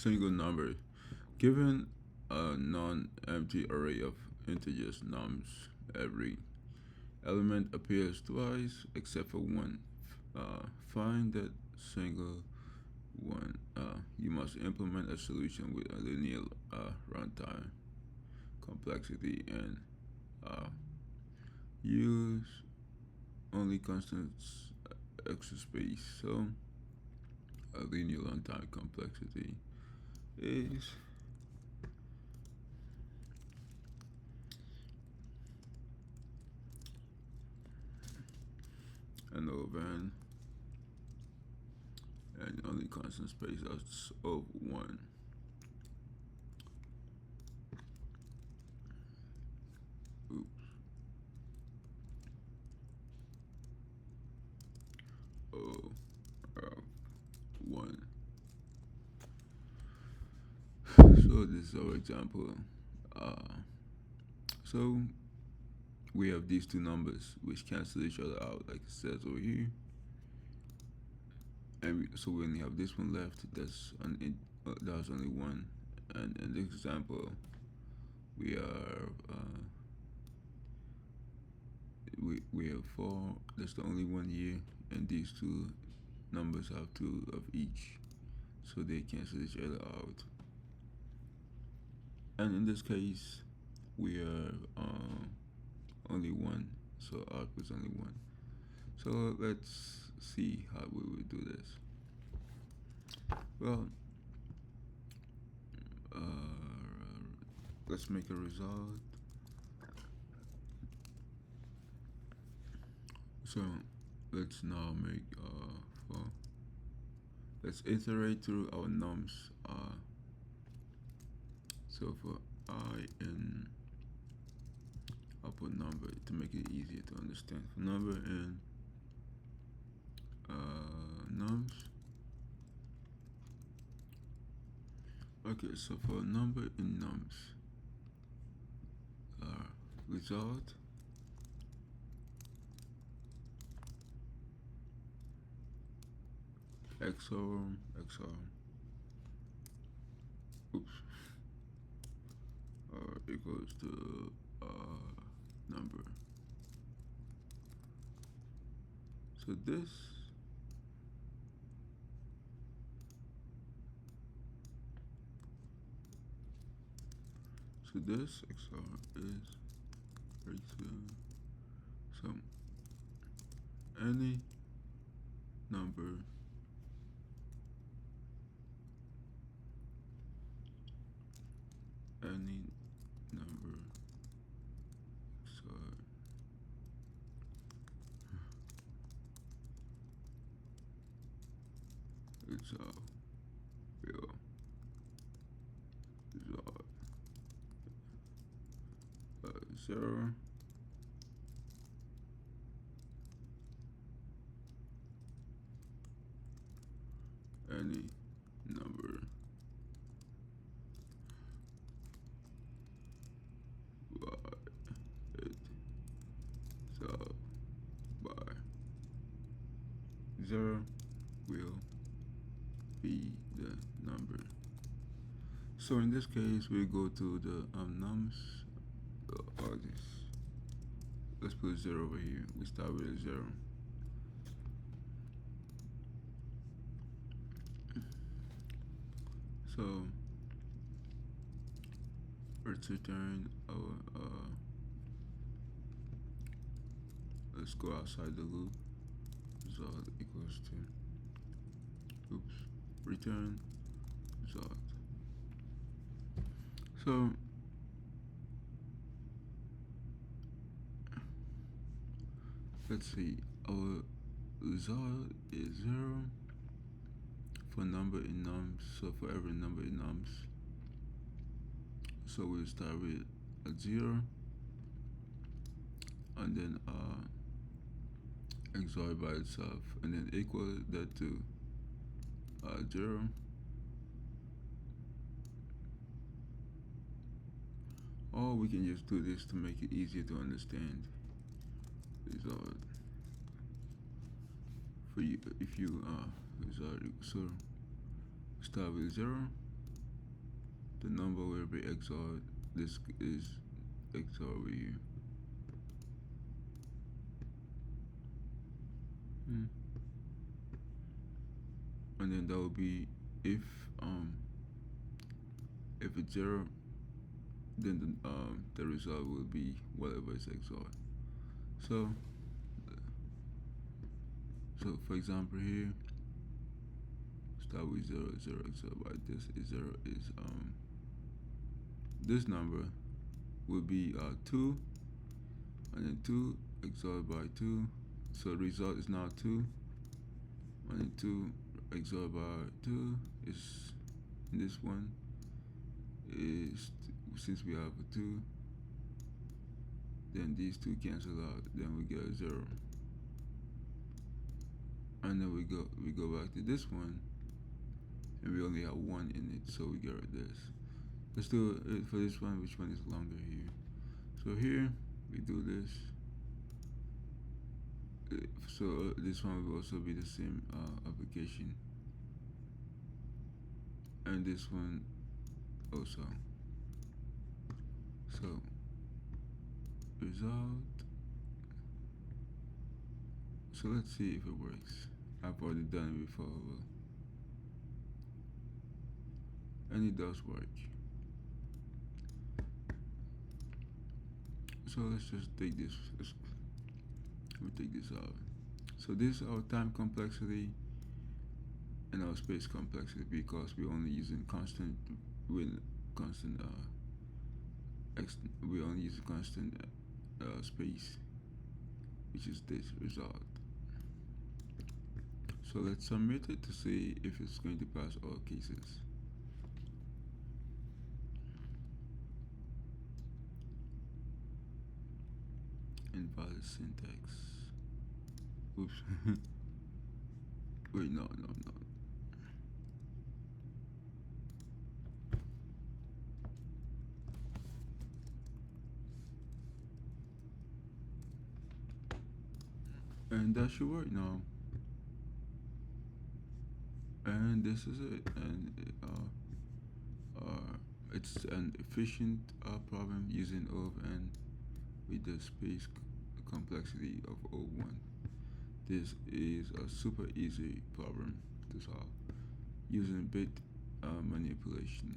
Single number. Given a non-empty array of integers nums, every element appears twice except for one. Find that single one. You must implement a solution with a linear runtime complexity and uh, use only constants extra space. So a linear runtime complexity is an over and only constant space of one. Oops. Oh, uh, one. So this is our example. Uh, so we have these two numbers which cancel each other out, like it says over here, and so we only have this one left. That's only one, and in this example, we are we have four. That's the only one here, and these two numbers have two of each, so they cancel each other out. And in this case, we are only one, so output's only one. So let's see how we would do this. Well, let's make a result. So let's now make for let's iterate through our nums. So for I and I'll put number to make it easier to understand. For number and nums. Okay, so for number in nums, result XOR, oops, equals to number. So this XOR is equal to so any number any number XOR result will result 0 any number by it solved by 0 will be the number. So in this case, we go to the nums. Or this. Let's put 0 over here. We start with a 0. So let's return our let's go outside the loop. Result equals to return result. So let's see, our result is 0 for number in nums. So for every number in nums, so we'll start with a 0 and then XOR by itself and then equal that to 0. Or we can just do this to make it easier to understand. Result for you if you result. So start with 0 the number will be XOR. This is XOR over here. Hmm. And then that will be if um if it's 0, then the result will be whatever is XOR. So for example here, start with 0 0 XOR by this is 0 is this number will be 2, and then 2 XOR by 2, so the result is now 2, and then 2 XOR by 2 is this one is since we have a 2, then these two cancel out, then we get a 0, and then we go back to this one, and we only have 1 in it, so we get this. Let's do it for this one. Which one is longer here? So here we do this. So this one will also be the same application, and this one also. So result. So let's see if it works. I've already done it before, and it does work. So let's just take this. We take this out. So this is our time complexity and our space complexity, because we're only using constant we only use constant space, which is this result. So let's submit it to see if it's going to pass all cases. Invalid syntax. Oops. Wait, no. And that should work now. And this is it. And it's an efficient problem using O of n with the space complexity of O1. This is a super easy problem to solve using bit manipulation.